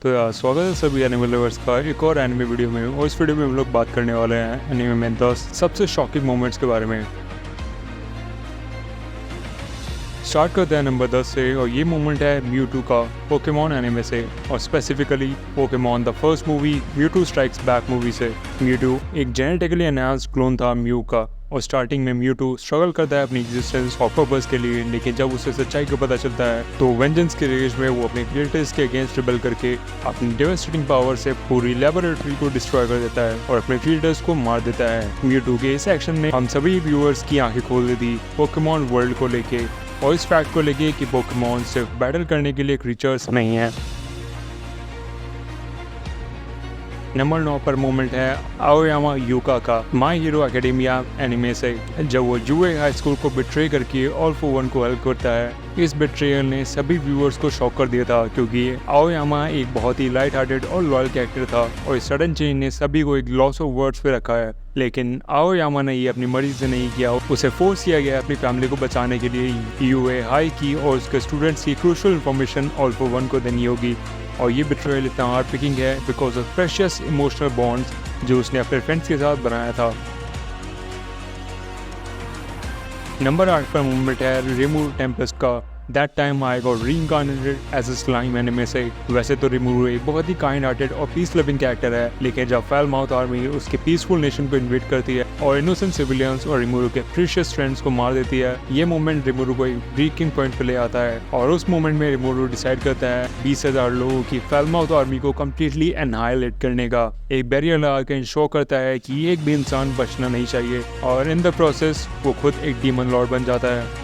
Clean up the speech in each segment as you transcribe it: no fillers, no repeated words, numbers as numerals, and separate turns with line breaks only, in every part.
तो यार स्वागत है सभी एनिमे लवर्स का एक और एनिमे वीडियो में। और इस वीडियो में हम लोग बात करने वाले हैं एनिमे में 10 सबसे शॉकिंग मोमेंट्स के बारे में। स्टार्ट करते हैं नंबर 10 से, और ये मोमेंट है म्यूटू का पोकेमॉन एनिमे से, और specifically Pokemon the first movie Mewtwo strikes back movie से। म्यूटू एक जेनेटिकली एनहांस्ड क्लोन था म्यू का, और स्टार्टिंग में म्यूटू स्ट्रगल करता है अपनी एग्जिस्टेंस और पर्पस के लिए, लेकिन जब उसे सच्चाई को पता चलता है तो वेंजेंस के रेज में वो अपने क्रिएटर्स के अगेंस्ट रिबेल करके अपनी डेवास्टेटिंग पावर से पूरी लैबोरेटरी को डिस्ट्रॉय कर देता है और अपने क्रिएटर्स को मार देता है। म्यूटू के इस एक्शन ने हम सभी व्यूअर्स की आंखें खोल दी थी पोकेमॉन वर्ल्ड को लेके, और इस फैक्ट को लेके कि पोकेमॉन सिर्फ बैटल करने के लिए क्रीचर्स नहीं है। नंबर 9 पर मोमेंट है आओयामा यूका का माई हीरो एकेडेमिया एनिमे से, जब वो यूए हाई स्कूल को बिट्रे करके ऑल फॉर वन को हेल्प करता है। इस बिट्रेयल ने सभी व्यूअर्स को शॉक कर दिया था, क्योंकि आओयामा एक बहुत ही लाइट हार्टेड और लॉयल कैरेक्टर था, और इस सडन चेंज ने सभी को एक लॉस ऑफ वर्ड्स पे रखा है। लेकिन आओयामा ने ये अपनी मर्जी से नहीं किया, उसे फोर्स किया गया अपनी फैमिली को बचाने के लिए यूए हाई की और उसके स्टूडेंट्स की crucial information all for one को देनी होगी। और ये बिट्रेयल इतना हार्ट पिकिंग है because of precious emotional bonds जो उसने अपने फ्रेंड्स के साथ बनाया था। नंबर 8 पर मूवमेंट है रिमूव टेम्पेस्ट का that time I got reincarnated as a slime anime से। वैसे तो रिमूव एक बहुत ही काइंड हार्टेड और पीस लविंग कैरेक्टर है, लेकिन जब फेल माउथ आर्मी उसके पीसफुल नेशन को इन्वेट करती है और इनोसेंट सिविलियंस और रिमूव के प्रीशियस फ्रेंड्स को मार देती है, ये मोमेंट रिमूव को एक ब्रेकिंग पॉइंट पे ले आता है। और उस मोमेंट में रिमूव डिसाइड करता है 20,000 लोगों की फेल माउथ आर्मी को कम्प्लीटली एनहाइलेट करने का। एक बैरियर लगा के इंश्योर करता है कि एक भी इंसान बचना नहीं चाहिए, और इन द प्रोसेस वो खुद एक डीमन लॉर्ड बन जाता है।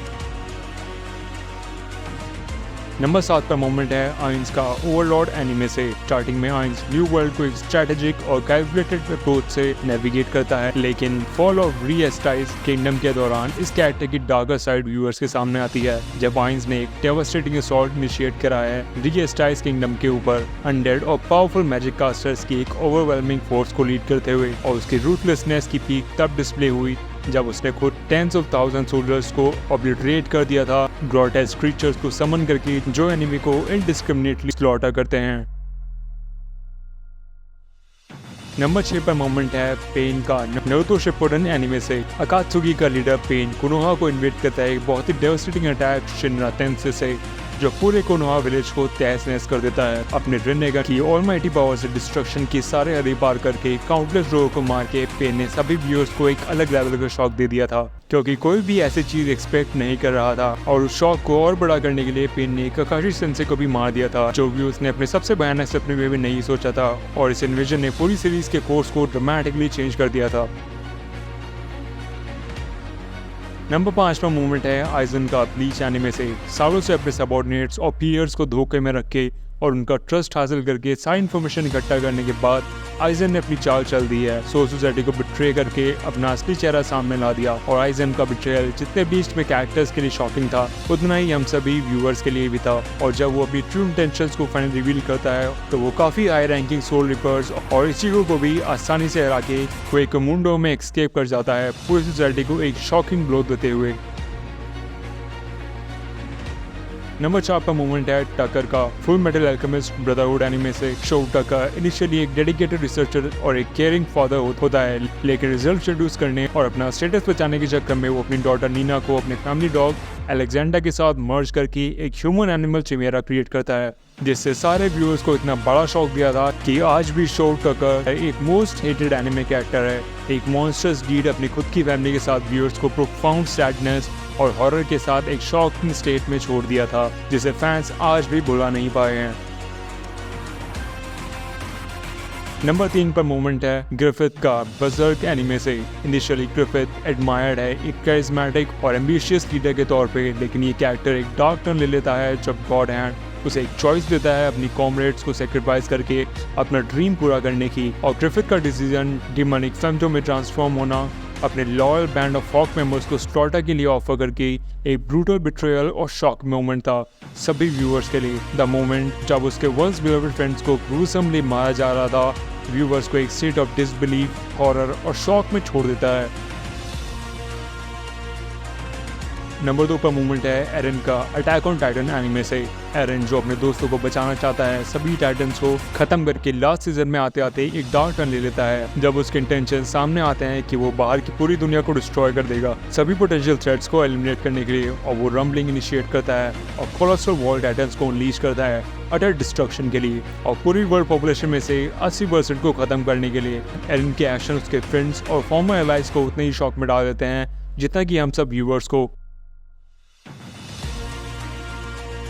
नंबर 7 पर मोमेंट है आइंस का ओवरलॉर्ड एनिमे से। स्टार्टिंग में आइंस न्यू वर्ल्ड को एक स्ट्रेटेजिक और कैलकुलेटेड अप्रोच से नेविगेट करता है, लेकिन फॉल ऑफ रीएस्टाइज किंगडम के दौरान इस कैरेक्टर की डार्कर साइड व्यूअर्स के सामने आती है, जब आइंस ने एक डेवास्टेटिंग असॉल्ट इनिशिएट करा है रीएस्टाइज किंगडम के ऊपर अनडेड और पावरफुल मैजिक कास्टर्स की एक ओवरवेलमिंग फोर्स को लीड करते हुए। और उसकी रूथलेसनेस की पीक तब डिस्प्ले हुई जब उसने खुद टेंस ऑफ थाउजेंड सोल्जर्स को ऑब्लिटरेट कर दिया था ग्रोटेस्क क्रीचर्स को समन करके, जो एनिमी को इनडिस्क्रिमिनेटली स्लॉटर करते हैं। नंबर 6 पर मोमेंट है पेन का नारुतो शिपुडेन एनिमे से। अकात्सुकी का लीडर पेन कोनोहा को इन्वेट करता है एक बहुत ही डेवास्टेटिंग अटैक शिनरा तेंसे से, जो पूरे कोनोहा विलेज को तहस नहस कर देता है। अपने रिनेगन की ऑलमाइटी पावर से डिस्ट्रक्शन की सारे हद पार करके काउंटलेस लोगों को मार के पेन ने सभी व्यूअर्स को एक अलग लेवल का शॉक दे दिया था, क्योंकि कोई भी ऐसी चीज एक्सपेक्ट नहीं कर रहा था। और उस शॉक को और बड़ा करने के लिए पेन ने काकाशी सेंसे को भी मार दिया था, जो व्यूअर्स ने अपने सबसे भयानक सपने में भी नहीं सोचा था। और इस इन्वेजन ने पूरी सीरीज के कोर्स को ड्रामेटिकली चेंज कर दिया था। नंबर 5 पर मूवमेंट है आइजन का ब्लीच एनिमे से। सालों से अपने सबऑर्डिनेट्स और पीयर्स को धोखे में रख के और उनका ट्रस्ट हासिल करके सारी इन्फॉर्मेशन इकट्ठा करने के बाद आइजन ने अपनी चाल चल दी है। सोल सोसाइटी को बिट्रे करके अपना असली चेहरा सामने ला दिया। और आइजन का बिट्रेयल जितने बीच में कैरेक्टर्स के लिए शॉकिंग था, उतना ही हम सभी व्यूअर्स के लिए भी था। और जब वो अपनी ट्रू इंटेंशंस को फाइनली रिवील करता है, तो वो काफी हाई रैंकिंग सोल रिपर्स और इचिगो को भी आसानी से हरा के क्वेकोमुंडो में एस्केप कर जाता है, पूरी सोसाइटी को एक शॉकिंग ब्लो देते हुए। नंबर 4 पर मूवमेंट है टकर का full metal alchemist brotherhood anime से। शो टकर इनिशियली एक डेडिकेटेड रिसर्चर और एक केयरिंग फादर होता है, लेकिन रिजल्ट प्रोड्यूस करने और अपना स्टेटस बचाने के चक्कर में वो अपनी डॉटर नीना को अपने फैमिली डॉग अलेक्जेंडा के साथ मर्ज करके एक ह्यूमन एनिमल चिमेरा क्रिएट करता है, जिससे सारे व्यूअर्स को इतना बड़ा शॉक दिया था कि आज भी शो टकर एक मोस्ट हेटेड एनिमे कैरेक्टर है। एक मॉन्स्टर्स डीड अपनी खुद की फैमिली के साथ व्यूअर्स को प्रोफाउंड सैडनेस और हॉरर के साथ एक शॉकिंग स्टेट में छोड़ दिया था, जिसे फैंस आज भी भुला नहीं पाए हैं। नंबर 3 पर मोमेंट है ग्रिफिथ का बर्जर्क एनिमे से। इनिशियली ग्रिफिथ एडमायर्ड है एक करिश्मेटिक और एम्बिशियस लीडर के तौर पे, लेकिन ये कैरेक्टर एक डार्क टर्न ले लेता है जब गॉड हैंड उसे एक चॉइस देता है अपनी कॉमरेड्स को सेक्रीफाइस करके अपना ड्रीम पूरा करने की। और ग्रिफिथ का डिसीजन डिमोनिक फैंटम में ट्रांसफॉर्म होना अपने loyal band of hawk members को स्लॉटर के लिए ऑफर करके एक ब्रूटल बिट्रेयल और शॉक मोमेंट था सभी व्यूअर्स के लिए। द मोमेंट जब उसके वंस बिलव्ड फ्रेंड्स को ग्रूसमली मारा जा रहा था, व्यूअर्स को एक स्टेट ऑफ डिसबिलीफ, हॉरर और शॉक में छोड़ देता है। नंबर 2 पर मूवमेंट है एरन का अटैक ऑन टाइटन एनिमे से। एरन जो अपने दोस्तों को बचाना चाहता है सभी टाइटन्स को खत्म करके लास्ट सीजन में आते आते एक डार्क टर्न ले लेता है जब उसके इंटेंशन सामने आते हैं कि वो बाहर की पूरी दुनिया को डिस्ट्रॉय कर देगा सभी पोटेंशियल थ्रेट्स को एलिमिनेट करने के लिए। और वो रम्बलिंग इनिशिएट करता है और कोलोसल वॉल टाइटन्स को अनलीश करता है अटर डिस्ट्रक्शन के लिए और पूरी वर्ल्ड पॉपुलेशन में से 80% को खत्म करने के लिए। एरन के एक्शन उसके फ्रेंड्स और फॉर्मर एलाइज को उतने ही शॉक में डाल देते हैं जितना कि हम सब व्यूअर्स को।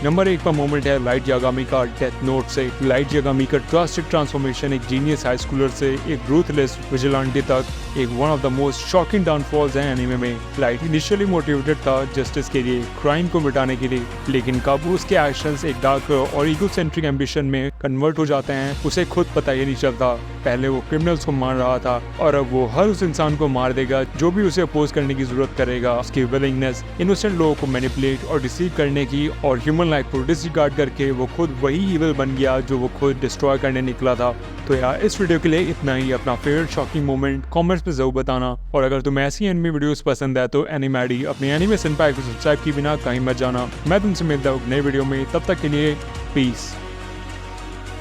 नंबर 1 पर मोमेंट है लाइट यागामी का डेथ नोट से। लाइट यागामी का ड्रास्टिक ट्रांसफॉर्मेशन एक जीनियस हाई स्कूलर से एक रूथलेस विजिलेंटे तक एक one of the most shocking downfalls हैं एनीमे में। लाइट इनिशियली मोटिवेटेड था जस्टिस के लिए, क्राइम को मिटाने के लिए, लेकिन कब उसके एक्शंस एक डार्क और ईगोसेंट्रिक एम्बिशन में कन्वर्ट हो जाते हैं उसे खुद पता ही नहीं चलता। पहले वो क्रिमिनल्स को मार रहा था और अब वो हर उस इंसान को मार देगा जो भी उसे अपोज करने की जरूरत करेगा। उसकी विलिंगनेस इनोसेंट लोगों को मैनिपुलेट और डिसीव करने की और ह्यूमन लाइफ को डिसरिगार्ड करके वो खुद वही इविल बन गया जो वो खुद डिस्ट्रॉय करने निकला था। तो यार इस वीडियो के लिए इतना ही। अपना फेवरेट शॉकिंग मोमेंट कमेंट्स में जरूर बताना और अगर तुम्हें ऐसी एनिमे वीडियोस पसंद है तो एनिमेडी अपनी एनिमे सिंपैक को सब्सक्राइब किए बिना कहीं मत जाना। मैं तुमसे मिलता हूँ नए वीडियो में, तब तक के लिए पीस।